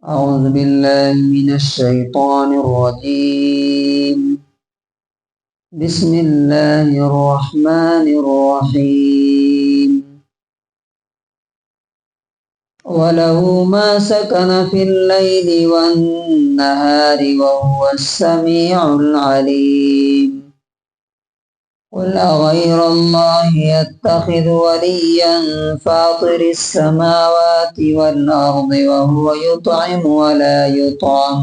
أعوذ بالله من الشيطان الرجيم. بسم الله الرحمن الرحيم. وله ما سكن في الليل والنهار وهو السميع العليم. قل أغير الله يتخذ وليا فاطر السماوات والأرض وهو يطعم ولا يطعم.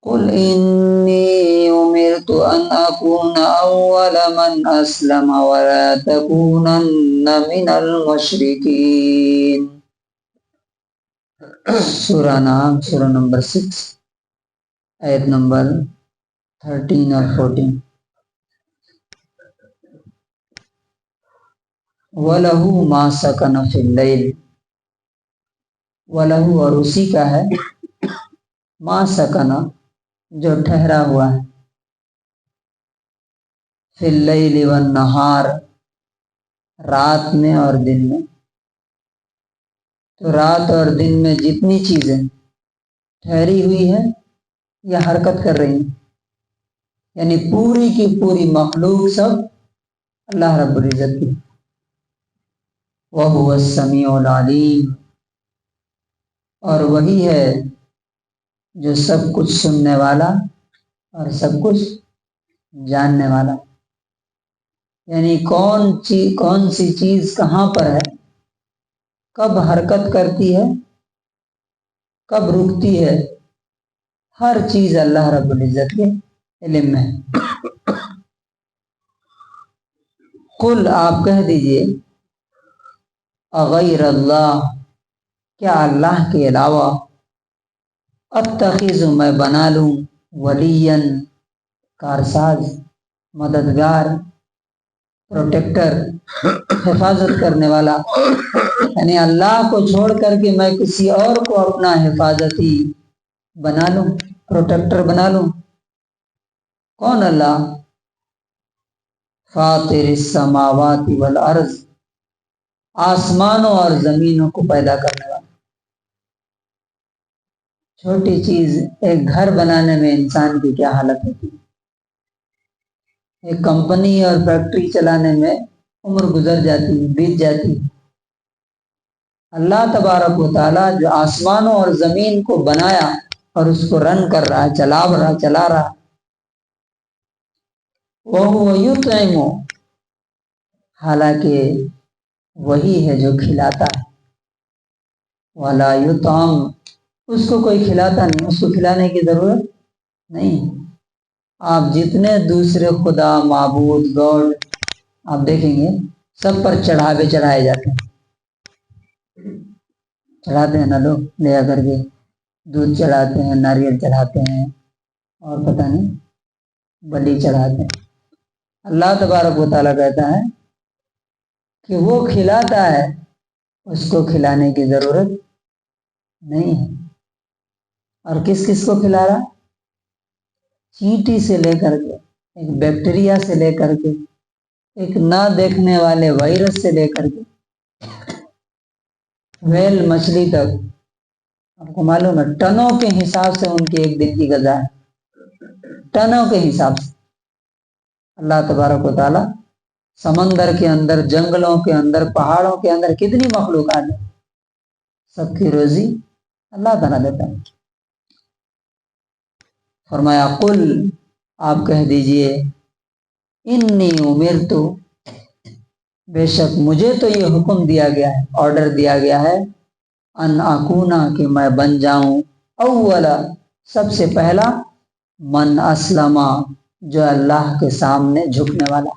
قل إني أمرت أن أكون أول من أسلم ولا تكونن من المشركين. سورہ نام سورہ نمبر 6 آیت نمبر 13 اور 14. وَلَهُ مَا سَكَنَ فِي اللَّيْلِ، وَلَهُ اور اسی کا ہے، ما سکن جو ٹھہرا ہوا ہے، فی اللیل والنہار رات میں اور دن میں. تو رات اور دن میں جتنی چیزیں ٹھہری ہوئی ہیں یا حرکت کر رہی ہیں، یعنی پوری کی پوری مخلوق سب اللہ رب العزت کی. وَهُوَ السَّمِيعُ الْعَلِيمُ، اور وہی ہے جو سب کچھ سننے والا اور سب کچھ جاننے والا. یعنی کون سی چیز کہاں پر ہے، کب حرکت کرتی ہے، کب رکتی ہے، ہر چیز اللہ رب العزت کے علم میں ہے. قل آپ کہہ دیجئے، اغیر اللہ کیا اللہ کے علاوہ، اتخذ میں بنا لوں، ولین کارساز، مددگار، پروٹیکٹر، حفاظت کرنے والا. یعنی اللہ کو چھوڑ کر کے میں کسی اور کو اپنا حفاظتی بنا لوں، پروٹیکٹر بنا لوں. کون اللہ؟ فاطر السماوات والارض، آسمانوں اور زمینوں کو پیدا کرنے والا. چھوٹی چیز ایک گھر بنانے میں انسان کی کیا حالت ہوتی ہے، ایک کمپنی اور فیکٹری چلانے میں عمر گزر جاتی ہے، بیت جاتی ہے. اللہ تبارک و تعالی جو آسمانوں اور زمین کو بنایا اور اس کو رن کر رہا ہے، چلا رہا، وَهُوَ يُطْعِمُ، حالانکہ وہی ہے جو کھلاتا ہے. وَلَا يُطْعَمُ، اس کو کوئی کھلاتا نہیں، اس کو کھلانے کی ضرورت نہیں. آپ جتنے دوسرے خدا، معبود، گاڈ آپ دیکھیں گے سب پر چڑھائے جاتے ہیں. چڑھاتے ہیں نا لوگ، لے آ کر کے دودھ چڑھاتے ہیں، ناریل چڑھاتے ہیں، اور پتہ نہیں بلی چڑھاتے ہیں. اللہ تبارک و تعالیٰ کہتا ہے کہ وہ کھلاتا ہے، اس کو کھلانے کی ضرورت نہیں ہے. اور کس کس کو کھلا رہا؟ چینٹی سے لے کر کے، ایک بیکٹیریا سے لے کر کے، ایک نہ دیکھنے والے وائرس سے لے کر کے ویل مچھلی تک. آپ کو معلوم ہے ٹنوں کے حساب سے ان کی ایک دن کی غذا ہے، ٹنوں کے حساب سے. اللہ تبارک و تعالی سمندر کے اندر، جنگلوں کے اندر، پہاڑوں کے اندر کتنی مخلوقات ہیں، سب کی روزی اللہ تعالیٰ دیتا ہے. فرمایا قل آپ کہہ دیجئے، انی امرت، بے شک مجھے تو یہ حکم دیا گیا ہے، آرڈر دیا گیا ہے، ان اکونا کہ میں بن جاؤں، اولا سب سے پہلا، من اسلم جو اللہ کے سامنے جھکنے والا،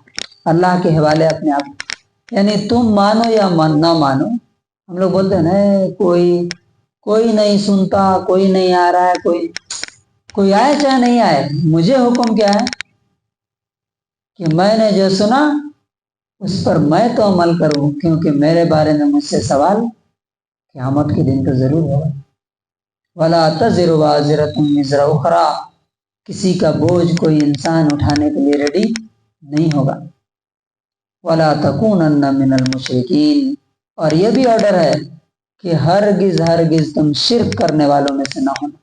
اللہ کے حوالے اپنے آپ. یعنی تم مانو یا نہ مانو، ہم لوگ بولتے ہیں نا کوئی نہیں سنتا، کوئی نہیں آ رہا ہے، کوئی آئے چاہے نہیں آئے، مجھے حکم کیا ہے کہ میں نے جو سنا اس پر میں تو عمل کروں، کیونکہ میرے بارے میں مجھ سے سوال قیامت کے دن تو ضرور ہوگا. وَلَا تَزِرُ وَازِرَةٌ وِزْرَ أُخْرَىٰ، کسی کا بوجھ کوئی انسان اٹھانے کے لیے ریڈی نہیں ہوگا. وَلَا تَكُونَنَّ مِنَ الْمُشْرِكِينَ، اور یہ بھی آرڈر ہے کہ ہرگز تم شرک کرنے والوں میں سے نہ ہونا۔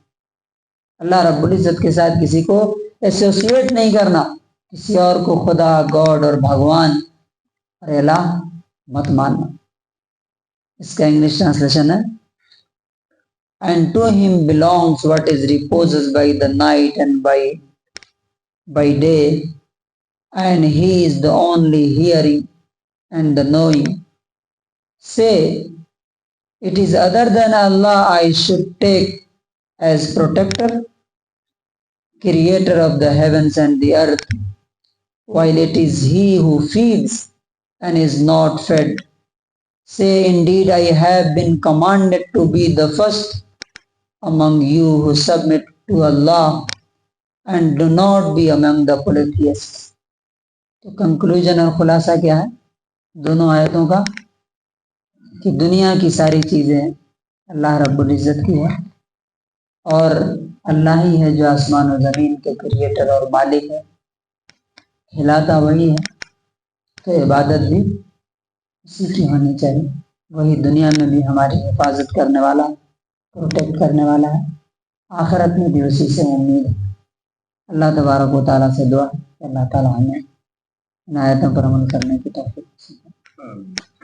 اللہ رب العزت کے ساتھ کسی کو ایسوسیٹ نہیں کرنا، کسی اور کو خدا، گاڈ اور بھگوان اور الہ مت ماننا۔ اس کا انگلش ٹرانسلیشن ہے And to him belongs what is reposes by the night and by day, and he is the only hearing and the knowing. Say, it is other than Allah I should take as protector, creator of the heavens and the earth, while it is he who feeds and is not fed. Say, indeed I have been commanded to be the first among you who submit to Allah and do not be among the polytheists. تو conclusion اور خلاصہ کیا ہے دونوں آیتوں کا؟ کہ دنیا کی ساری چیزیں اللہ رب العزت کی ہے، اور اللہ ہی ہے جو آسمان و زمین کے کریٹر اور مالک ہے، کھلاتا وہی ہے، تو عبادت بھی اسی کی ہونی چاہیے۔ وہی دنیا میں بھی ہماری حفاظت کرنے والا، پروٹیکٹ کرنے والا ہے، آخرت میں بھی اسی سے امید ہے۔ اللہ تبارک و تعالیٰ سے دعا کہ اللہ تعالیٰ ہمیں ان آیتوں پر عمل کرنے کی توفیق نصیب کرے۔